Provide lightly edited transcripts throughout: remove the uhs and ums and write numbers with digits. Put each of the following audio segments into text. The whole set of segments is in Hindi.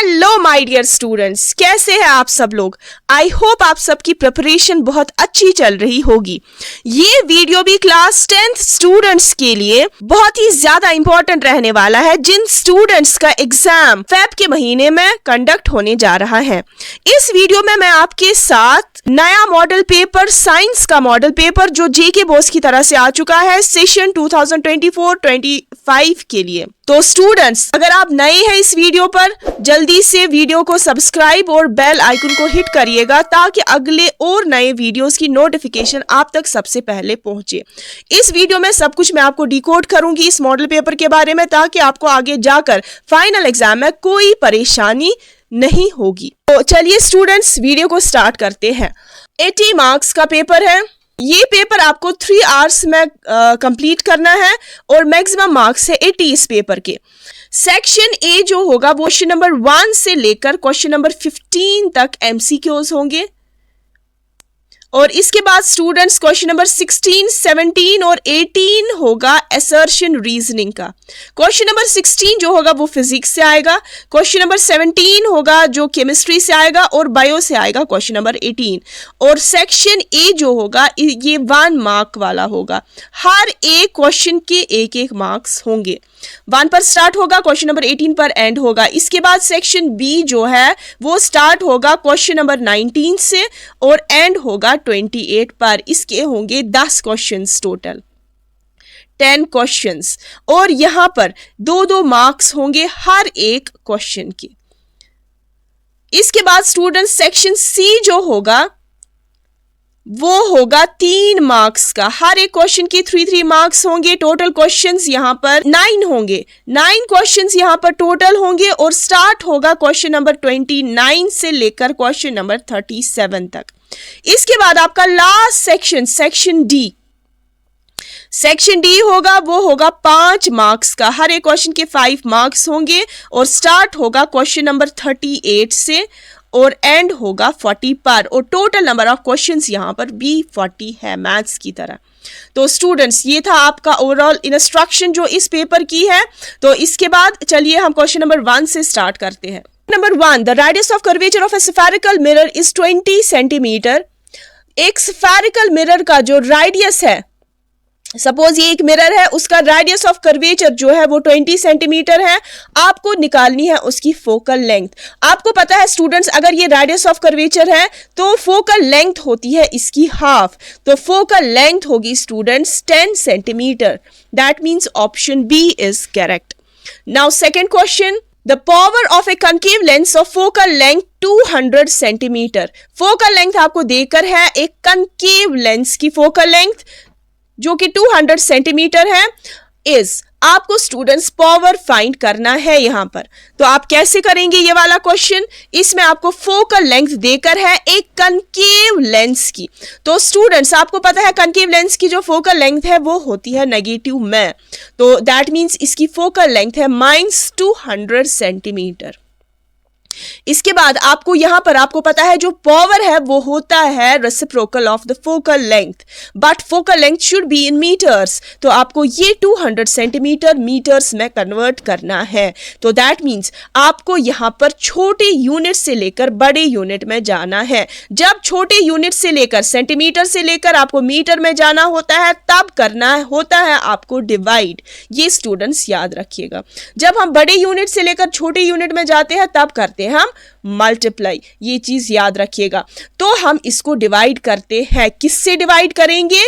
हेलो माय डियर स्टूडेंट्स, कैसे हैं आप सब लोग। आई होप आप सबकी प्रिपरेशन बहुत अच्छी चल रही होगी। ये वीडियो भी क्लास 10th स्टूडेंट्स के लिए बहुत ही ज्यादा इंपॉर्टेंट रहने वाला है, जिन स्टूडेंट्स का एग्जाम फेब के महीने में कंडक्ट होने जा रहा है। इस वीडियो में मैं आपके साथ नया मॉडल पेपर, साइंस का मॉडल पेपर जो जेके बोस की तरह से आ चुका है सेशन 2024-25 के लिए। तो स्टूडेंट्स, अगर आप नए हैं इस वीडियो पर, जल्दी से वीडियो को सब्सक्राइब और बेल आइकन को हिट करिएगा ताकि अगले और नए वीडियोस की नोटिफिकेशन आप तक सबसे पहले पहुंचे। इस वीडियो में सब कुछ मैं आपको डिकोड करूंगी इस मॉडल पेपर के बारे में, ताकि आपको आगे जाकर फाइनल एग्जाम में कोई परेशानी नहीं होगी। तो चलिए स्टूडेंट्स, वीडियो को स्टार्ट करते हैं। 80 मार्क्स का पेपर है। ये पेपर आपको 3 आवर्स में कंप्लीट करना है और मैक्सिमम मार्क्स है 80 इस पेपर के। सेक्शन ए जो होगा वो क्वेश्चन नंबर 1 से लेकर क्वेश्चन नंबर 15 तक एमसीक्यूज होंगे, और इसके बाद स्टूडेंट्स क्वेश्चन नंबर 16, 17 और 18 होगा असर्शन रीजनिंग का। क्वेश्चन नंबर 16 जो होगा वो फिजिक्स से आएगा, क्वेश्चन नंबर 17 होगा जो केमिस्ट्री से आएगा, और बायो से आएगा क्वेश्चन नंबर 18। और सेक्शन ए जो होगा ये 1 मार्क वाला होगा। हर एक क्वेश्चन के एक मार्क्स होंगे। 1 पर स्टार्ट होगा, क्वेश्चन नंबर 18 पर एंड होगा। इसके बाद सेक्शन बी जो है वो स्टार्ट होगा क्वेश्चन नंबर 19 से और एंड होगा 28 पर। इसके होंगे 10 क्वेश्चंस टोटल, 10 क्वेश्चंस, और यहां पर 2-2 मार्क्स होंगे हर एक क्वेश्चन के। इसके बाद स्टूडेंट सेक्शन सी जो होगा वो होगा 3 मार्क्स का। हर एक क्वेश्चन के 3-3 मार्क्स होंगे। टोटल क्वेश्चंस यहां पर 9 होंगे। 9 क्वेश्चंस यहां पर टोटल होंगे, और स्टार्ट होगा क्वेश्चन नंबर 29 से लेकर क्वेश्चन नंबर 37 तक। इसके बाद आपका last section, section D. Section D होगा वो होगा 5 मार्क्स का। हर एक क्वेश्चन के 5 मार्क्स होंगे, और स्टार्ट होगा क्वेश्चन नंबर 38 से और एंड होगा 40 पर। और टोटल नंबर ऑफ क्वेश्चंस यहां पर भी 40 है, मैथ्स की तरह। तो स्टूडेंट्स, ये था आपका ओवरऑल इंस्ट्रक्शन जो इस पेपर की है। तो इसके बाद चलिए हम क्वेश्चन नंबर 1 से स्टार्ट करते हैं। Number 1, the radius of curvature of A spherical mirror is 20 centimetre. एक स्फेरिकल मिरर का जो रेडियस है, सपोज ये एक मिरर है, उसका रेडियस ऑफ कर्वेचर जो है वो 20 सेंटीमीटर है। आपको निकालनी है उसकी फोकल लेंथ। आपको पता है स्टूडेंट्स, अगर ये रेडियस ऑफ कर्वेचर है तो फोकल लेंथ होती है इसकी हाफ। तो फोकल लेंथ होगी students 10 centimetre. That means option B is correct. Now second question, the power of a concave lens of focal length 200 centimetre. Focal length आपको देकर है एक कनकेव लेंस की फोकल लेंथ जो कि 200 सेंटीमीटर है। इज आपको स्टूडेंट्स पावर फाइंड करना है यहां पर। तो आप कैसे करेंगे ये वाला क्वेश्चन? इसमें आपको फोकल लेंथ देकर है एक कनकेव लेंस की। तो स्टूडेंट्स, आपको पता है कनकेव लेंस की जो फोकल लेंथ है वो होती है नेगेटिव में। तो दैट मीन्स इसकी फोकल लेंथ है -200 सेंटीमीटर। इसके बाद आपको यहां पर आपको पता है जो पावर है वो होता है reciprocal of the focal length, but focal length should be in metres. तो आपको ये 200 सेंटीमीटर मीटर्स में कन्वर्ट करना है। तो दैट मीन्स आपको यहां पर छोटे यूनिट से लेकर बड़े यूनिट में जाना है। जब छोटे यूनिट से लेकर सेंटीमीटर से लेकर आपको मीटर में जाना होता है, तब करना होता है आपको डिवाइड। ये स्टूडेंट्स याद रखिएगा। जब हम बड़े यूनिट से लेकर छोटे यूनिट में जाते हैं तब करते हैं हम मल्टीप्लाई। ये चीज याद रखिएगा। तो हम इसको डिवाइड करते हैं। किससे डिवाइड करेंगे?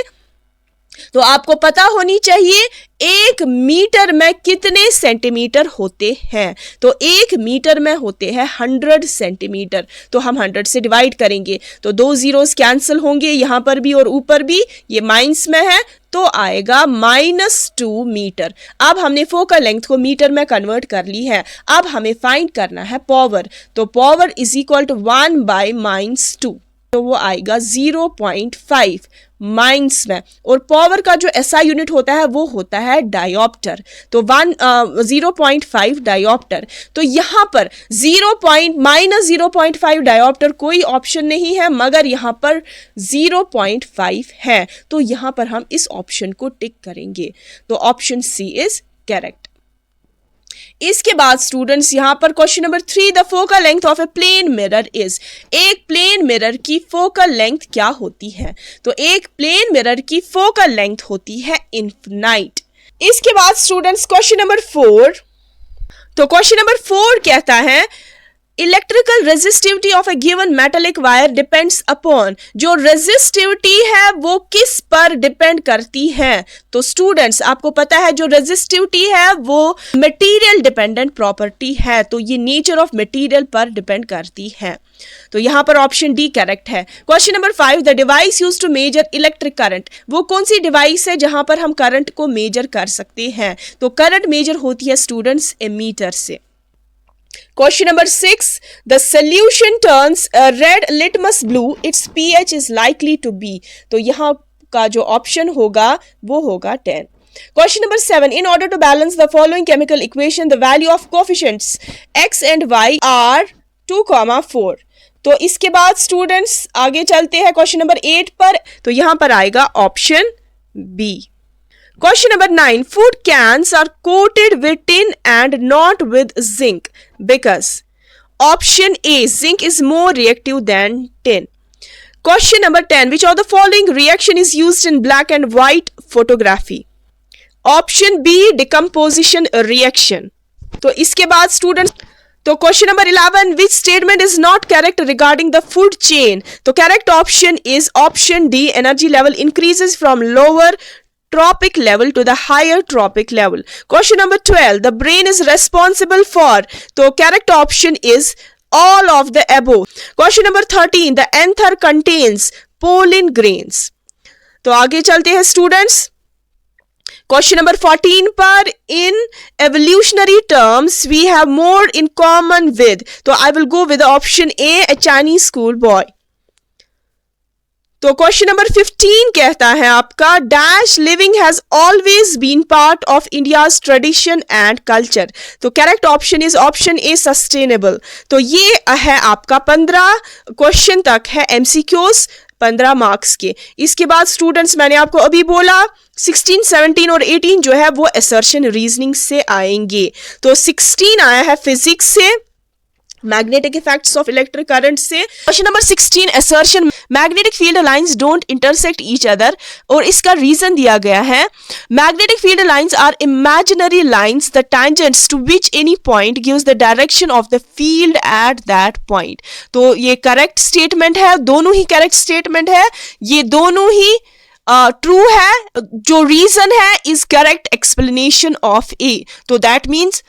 तो आपको पता होनी चाहिए 1 मीटर में कितने सेंटीमीटर होते हैं। तो 1 मीटर में होते हैं 100 सेंटीमीटर। तो हम 100 से डिवाइड करेंगे तो 2 जीरोस कैंसिल होंगे, यहां पर भी और ऊपर भी। ये माइनस में है तो आएगा -2 मीटर। अब हमने फोकल लेंथ को मीटर में कन्वर्ट कर ली है। अब हमें फाइंड करना है पावर। तो power is equal to 1 by -2, तो वो आएगा 0.5 माइंस में। और पावर का जो एसआई यूनिट होता है वो होता है डायोप्टर। तो 0.5 डायोप्टर। तो यहां पर -0.5 डायोप्टर कोई ऑप्शन नहीं है, मगर यहां पर 0.5 है। तो यहां पर हम इस ऑप्शन को टिक करेंगे। तो ऑप्शन सी इज करेक्ट। इसके बाद स्टूडेंट्स यहाँ पर question number 3, the focal length of a plane mirror is. एक प्लेन मिरर की फोकल लेंथ क्या होती है? तो एक प्लेन मिरर की फोकल लेंथ होती है इनफिनाइट। इसके बाद स्टूडेंट्स क्वेश्चन नंबर 4, तो क्वेश्चन नंबर 4 कहता है electrical resistivity of A given metallic wire depends upon. जो रेजिस्टिविटी है वो किस पर डिपेंड करती है? तो स्टूडेंट्स आपको पता है जो रेजिस्टिविटी है वो मटेरियल डिपेंडेंट प्रॉपर्टी है, तो ये नेचर ऑफ मटेरियल पर डिपेंड करती है। तो यहां पर ऑप्शन डी करेक्ट है। Question number 5, the device used to measure electric current. वो कौन सी डिवाइस है जहां पर हम करंट को मेजर कर सकते हैं? तो करंट मेजर होती है स्टूडेंट्स एमीटर से। Question number 6, the solution turns a red litmus blue, its pH is likely to be। तो यहाँ का जो ऑप्शन होगा वो होगा 10। Question number 7, in order to balance the following chemical equation, the value of coefficients x and y are 2,4। तो इसके बाद स्टूडेंट्स आगे चलते हैं क्वेश्चन नंबर 8 पर, तो यहाँ पर आएगा option B. Question number 9, food cans are coated with tin and not with zinc because option A, zinc is more reactive than tin. Question number 10, which of the following reaction is used in black and white photography? Option B, decomposition reaction. तो इसके बाद स्टूडेंट्स तो question number 11, which statement is not correct regarding the food chain? तो correct option is option D, energy level increases from lower tropic level to the higher tropic level. Question number 12, the brain is responsible for, तो correct option is all of the above. Question number 13, the anther contains pollen grains. तो आगे चलते हैं स्टूडेंट्स क्वेश्चन नंबर 14 पर, in evolutionary terms we have more in common with, तो I will go with option A, a Chinese school boy. तो क्वेश्चन नंबर 15 कहता है आपका dash living has always been part of India's tradition and culture. तो correct option is option a, sustainable. तो ये है आपका 15 क्वेश्चन तक है एमसीक्यूज 15 मार्क्स के। इसके बाद स्टूडेंट्स मैंने आपको अभी बोला 16, 17 और 18 जो है वो असर्शन रीजनिंग से आएंगे। तो 16 आया है फिजिक्स से, magnetic effects of electric current से। Question number 16, assertion magnetic field lines don't intersect each other, और इसका रीजन दिया गया है magnetic field lines are imaginary lines the tangents to which any point gives the direction of the field at that point. तो ये करेक्ट स्टेटमेंट है, दोनों ही करेक्ट स्टेटमेंट है, ये दोनों ही ट्रू है। जो रीजन है इज करेक्ट एक्सप्लेनेशन ऑफ ए, तो दैट मीन्स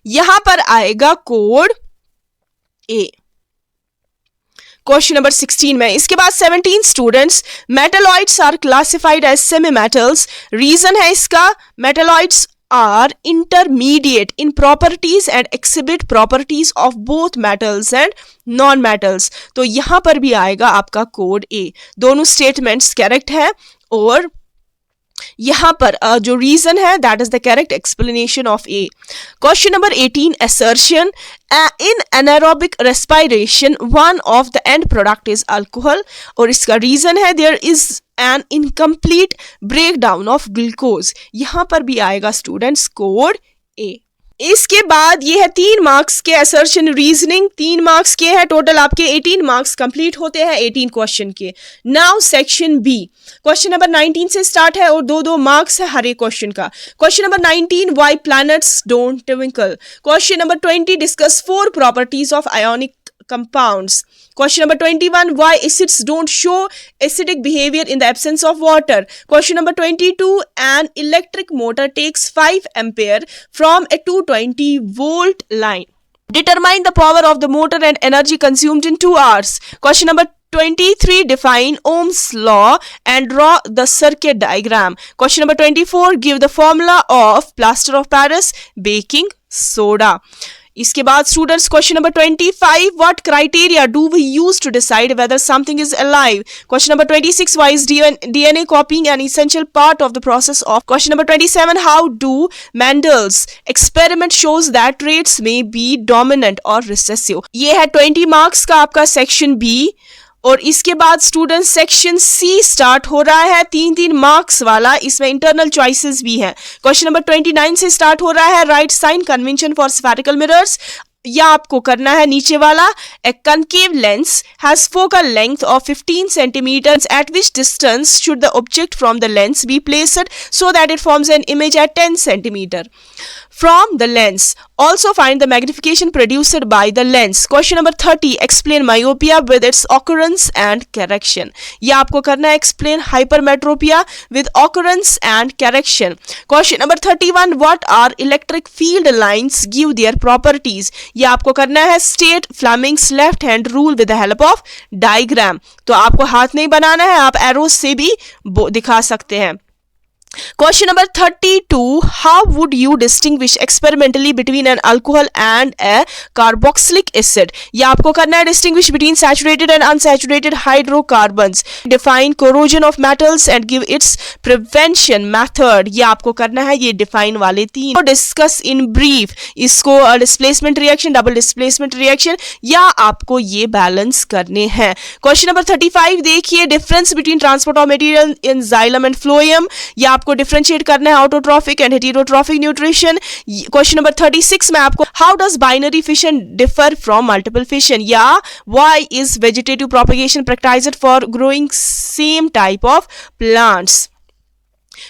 यहां पर आएगा कोड ए क्वेश्चन नंबर 16 में। इसके बाद 17 students, metalloids are classified as semi metals. Reason है इसका metalloids are intermediate in properties and exhibit properties of both metals and non metals. तो यहां पर भी आएगा आपका कोड ए। दोनों स्टेटमेंट्स करेक्ट है और यहां पर जो रीजन है that is the correct explanation of A. Question number 18, assertion in anaerobic respiration one of the end product is alcohol, और इसका रीजन है there is an incomplete breakdown of glucose। यहां पर भी आएगा स्टूडेंट्स कोड ए। इसके बाद ये है 3 मार्क्स के असर्शन रीजनिंग, 3 मार्क्स के है टोटल, आपके 18 मार्क्स कंप्लीट होते हैं 18 क्वेश्चन के। Now section B, question number 19 से स्टार्ट है और 2-2 मार्क्स है हर एक क्वेश्चन का। Question number 19, why planets don't twinkle. Question number 20, discuss 4 properties of ionic compounds. Question number 21, why acids don't show acidic behavior in the absence of water. Question number 22, an electric motor takes 5 ampere from a 220 volt line. Determine the power of the motor and energy consumed in 2 hours. Question number 23, define Ohm's law and draw the circuit diagram. Question number 24, give the formula of plaster of Paris baking soda. इसके बाद students question number 25, what criteria do we use to decide whether something is alive. Question number 26, why is DNA copying an essential part of the process of. Question number 27, how do Mendel's experiments shows that traits may be dominant और रिसेसिव। ये है 20 मार्क्स का आपका सेक्शन बी और इसके बाद स्टूडेंट सेक्शन सी स्टार्ट हो रहा है, 3-3 मार्क्स वाला। इसमें इंटरनल चॉइसेस भी हैं। क्वेश्चन नंबर 29 से स्टार्ट हो रहा है, right sign convention for spherical mirrors. या आपको करना है नीचे वाला, a concave lens has focal length of 15 centimetres, at which distance should the object from the lens be placed so that it forms an image at 10 centimetre from the lens. Also find the magnification produced by the lens. Question number 30, explain myopia with its occurrence and correction. या आपको करना है explain hypermetropia with occurrence and correction. Question number 31, what are electric field lines, give their properties. या आपको करना है state Fleming's left hand rule with the help of diagram. तो आपको हाथ नहीं बनाना है, आप arrows से भी दिखा सकते हैं। Question number 32, how would you distinguish experimentally between an alcohol and a carboxylic acid? या आपको करना है distinguish between saturated and unsaturated hydrocarbons. Define corrosion of metals and give its prevention method. या आपको करना है ये define वाले तीन। Discuss in brief. इसको displacement reaction, double displacement reaction, या आपको ये balance करने हैं। Question number 35 देखिए, difference between transport of material in xylem and phloem. या आपको डिफरेंशिएट करना है autotrophic and heterotrophic nutrition. Question number 36 में आपको how does binary fission differ from multiple fission, या why is vegetative propagation practised for growing same type of plants.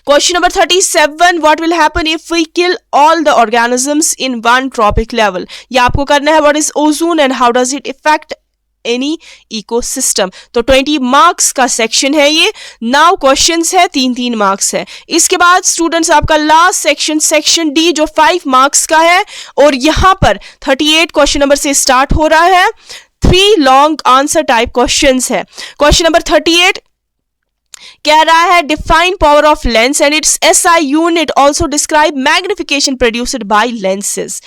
Question number 37, what will happen if we kill all the organisms in one tropic level? या आपको करना है what is ozone and how does it affect any ecosystem. तो 20 मार्क्स का सेक्शन है ये। नाउ क्वेश्चंस है 3-3 मार्क्स है। इसके बाद स्टूडेंट्स आपका लास्ट सेक्शन, सेक्शन डी, जो 5 मार्क्स का है, और यहां पर 38 क्वेश्चन नंबर से स्टार्ट हो रहा है। 3 लॉन्ग आंसर टाइप क्वेश्चंस है। क्वेश्चन नंबर 38 कह रहा है define power of lens and it's SI unit, also describe magnification produced by lenses.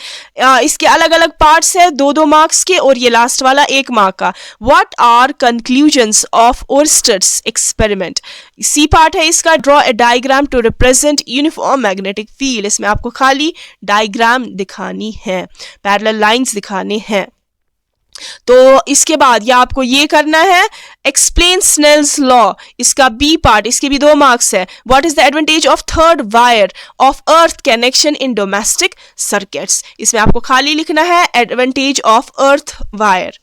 इसके अलग अलग पार्ट्स है, 2-2 मार्क्स के, और ये लास्ट वाला 1 मार्क का। What are conclusions of Oersted's experiment. C part है इसका, draw a diagram to represent uniform magnetic field. इसमें आपको खाली डायग्राम दिखानी है, पैरेलल लाइंस दिखाने हैं। तो इसके बाद या आपको ये करना है एक्सप्लेन स्नेल्स लॉ, इसका बी पार्ट, इसके भी 2 मार्क्स है। What is the advantage of third wire of earth connection in domestic circuits. इसमें आपको खाली लिखना है एडवांटेज ऑफ अर्थ वायर।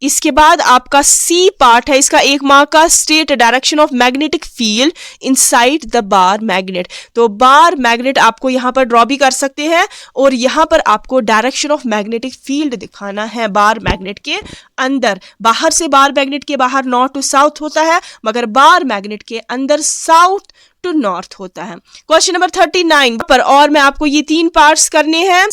इसके बाद आपका सी पार्ट है, इसका 1 मार्क का, state direction of magnetic field inside the bar magnet. तो बार मैग्नेट आपको यहां पर ड्रॉ भी कर सकते हैं, और यहां पर आपको डायरेक्शन ऑफ मैग्नेटिक फील्ड दिखाना है बार मैग्नेट के अंदर। बाहर से बार मैग्नेट के बाहर नॉर्थ टू साउथ होता है, मगर बार मैग्नेट के अंदर साउथ टू नॉर्थ होता है। क्वेश्चन नंबर 39 पर, और मैं आपको ये 3 पार्ट्स करने हैं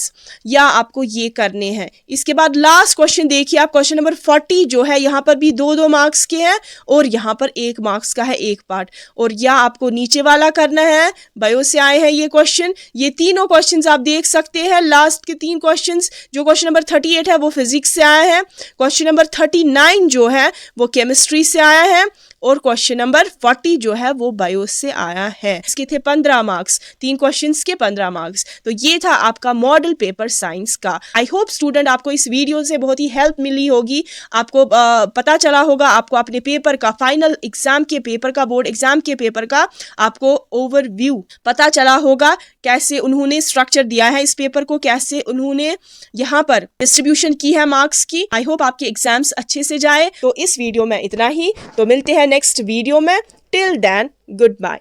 या आपको ये करने हैं। इसके बाद लास्ट क्वेश्चन देखिए आप, क्वेश्चन नंबर 40 जो है, यहां पर भी 2-2 मार्क्स के हैं, और यहां पर 1 मार्क्स का है 1 पार्ट, और या आपको नीचे वाला करना है। बायो से आए हैं ये क्वेश्चन, ये तीनों क्वेश्चंस आप देख सकते हैं। लास्ट के 3 क्वेश्चंस, जो क्वेश्चन नंबर 38 है वो फिजिक्स से आया है, क्वेश्चन नंबर 39 जो है वो केमिस्ट्री से आया है, और क्वेश्चन नंबर 40 जो है वो बायो से आया है। इसके थे 15 मार्क्स, 3 क्वेश्चंस के 15 मार्क्स। तो ये था आपका मॉडल पेपर साइंस का। आई होप स्टूडेंट आपको इस वीडियो से बहुत ही हेल्प मिली होगी, आपको पता चला होगा, आपको अपने पेपर का, फाइनल एग्जाम के पेपर का, बोर्ड एग्जाम के पेपर का आपको ओवरव्यू पता चला होगा, कैसे उन्होंने स्ट्रक्चर दिया है इस पेपर को, कैसे उन्होंने यहाँ पर डिस्ट्रीब्यूशन की है मार्क्स की। आई होप आपके एग्जाम्स अच्छे से जाए। तो इस वीडियो में इतना ही, तो मिलते हैं नेक्स्ट वीडियो में। Till then good bye.